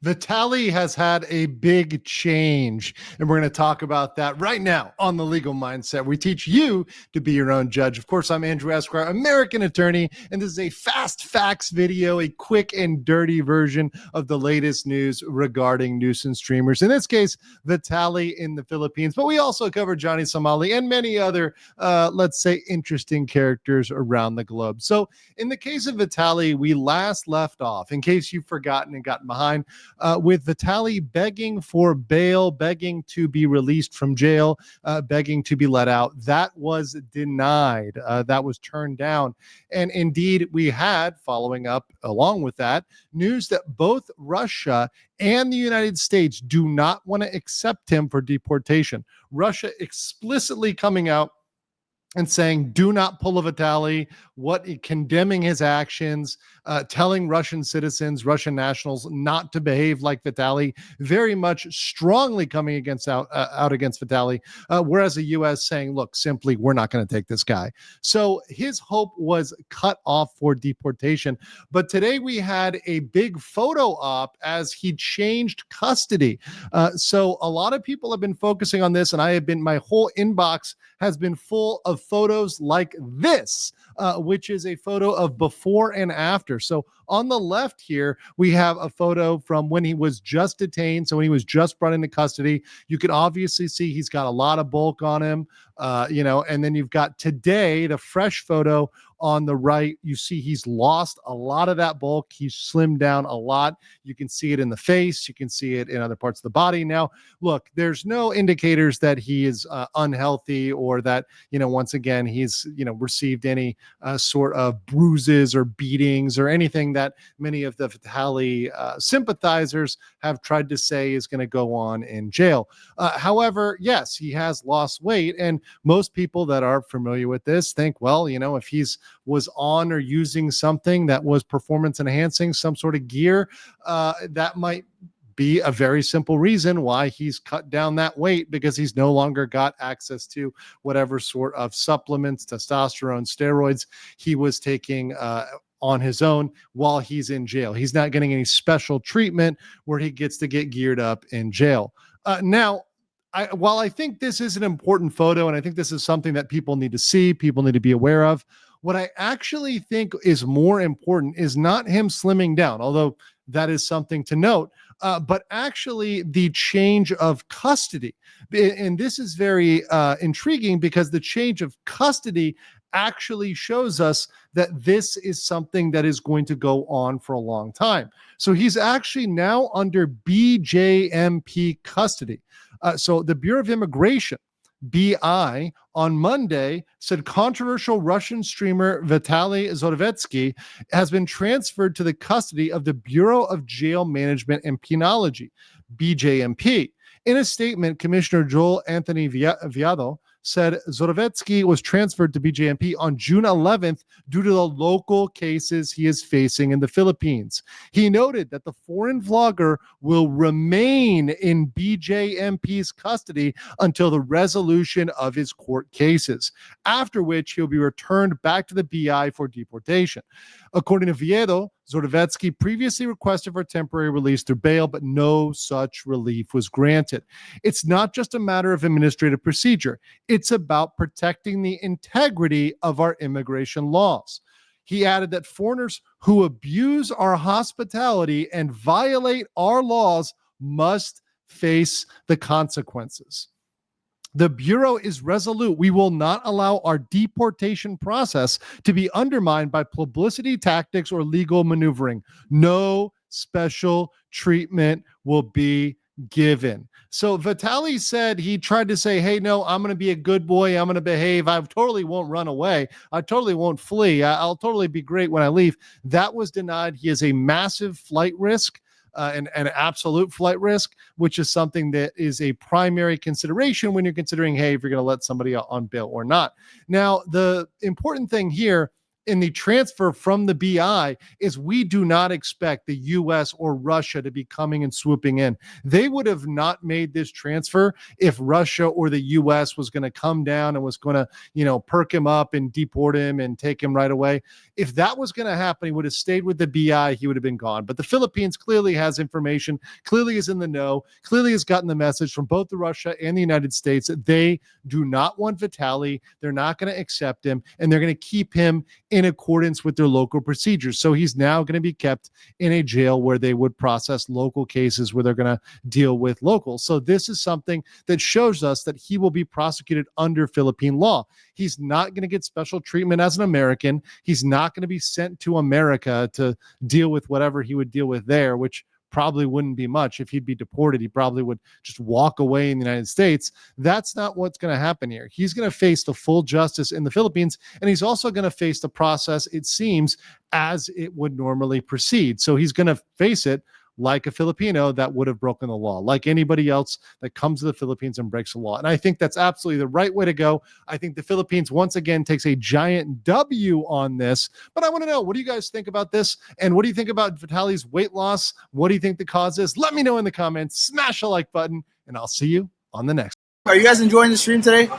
Vitaly has had a big change, and we're going to talk about that right now on The Legal Mindset. We teach you to be your own judge. Of course, I'm Andrew Esquire, American attorney, and this is a fast facts video, a quick and dirty version of the latest news regarding nuisance streamers. In this case, Vitaly in the Philippines, but we also cover Johnny Somali and many other, let's say, interesting characters around the globe. So in the case of Vitaly, we last left off, in case you've forgotten and gotten behind, with Vitaly begging for bail, begging to be released from jail, begging to be let out. That was denied. That was turned down. And indeed, we had, following up along with that, news that both Russia and the United States do not want to accept him for deportation. Russia explicitly coming out and saying, do not pull a Vitaly, condemning his actions, telling Russian citizens, Russian nationals not to behave like Vitaly, very much strongly coming out against Vitaly, whereas the U.S. saying, look, simply, we're not going to take this guy. So his hope was cut off for deportation. But today we had a big photo op as he changed custody. So a lot of people have been focusing on this, and my whole inbox has been full of photos like this, which is a photo of before and after. So on the left here, we have a photo from when he was just detained. So when he was just brought into custody, you can obviously see he's got a lot of bulk on him, and then you've got today, the fresh photo on the right. You see he's lost a lot of that bulk. He's slimmed down a lot. You can see it in the face. You can see it in other parts of the body. Now, look, there's no indicators that he is unhealthy or that, once again, he's, received any sort of bruises or beatings or anything that many of the Vitaly sympathizers have tried to say is going to go on in jail. However, yes, he has lost weight. And most people that are familiar with this think, well, if he's was on or using something that was performance enhancing, some sort of gear, that might be a very simple reason why he's cut down that weight, because he's no longer got access to whatever sort of supplements, testosterone, steroids he was taking on his own while he's in jail. He's not getting any special treatment where he gets to get geared up in jail. Now, while I think this is an important photo, and I think this is something that people need to see, people need to be aware of, what I actually think is more important is not him slimming down, although that is something to note, but actually the change of custody. And this is very intriguing, because the change of custody actually shows us that this is something that is going to go on for a long time. So he's actually now under BJMP custody. So the Bureau of Immigration, BI, on Monday said controversial Russian streamer Vitaly Zorovatsky has been transferred to the custody of the Bureau of Jail Management and Penology, BJMP. In a statement, Commissioner Joel Anthony Viado said Zorovatsky was transferred to BJMP on June 11th due to the local cases he is facing in the Philippines. He noted that the foreign vlogger will remain in BJMP's custody until the resolution of his court cases, after which he'll be returned back to the BI for deportation. According to Viedo, Zorovatsky previously requested for temporary release through bail, but no such relief was granted. It's not just a matter of administrative procedure. It's about protecting the integrity of our immigration laws. He added that foreigners who abuse our hospitality and violate our laws must face the consequences. The Bureau is resolute. We will not allow our deportation process to be undermined by publicity tactics or legal maneuvering. No special treatment will be given. So Vitaly said, he tried to say, hey, no, I'm going to be a good boy. I'm going to behave. I totally won't run away. I totally won't flee. I'll totally be great when I leave. That was denied. He is a massive flight risk. An absolute flight risk, which is something that is a primary consideration when you're considering, hey, if you're going to let somebody out on bail or not. Now, the important thing here in the transfer from the BI is we do not expect the US or Russia to be coming and swooping in. They would have not made this transfer if Russia or the US was going to come down and was going to, perk him up and deport him and take him right away. If that was going to happen, he would have stayed with the BI, he would have been gone. But the Philippines clearly has information, clearly is in the know, clearly has gotten the message from both the Russia and the United States that they do not want Vitaly. They're not going to accept him, and they're going to keep him in accordance with their local procedures. So he's now going to be kept in a jail where they would process local cases where they're going to deal with locals. So this is something that shows us that he will be prosecuted under Philippine law. He's not going to get special treatment as an American. He's not going to be sent to America to deal with whatever he would deal with there, which probably wouldn't be much. If he'd be deported, he probably would just walk away in the United States. That's not what's going to happen here. He's going to face the full justice in the Philippines, and he's also going to face the process, it seems, as it would normally proceed. So he's going to face it like a Filipino that would have broken the law, like anybody else that comes to the Philippines and breaks the law. And I think that's absolutely the right way to go. I think the Philippines, once again, takes a giant W on this. But I want to know, what do you guys think about this? And what do you think about Vitaly's weight loss? What do you think the cause is? Let me know in the comments. Smash a like button, and I'll see you on the next. Are you guys enjoying the stream today?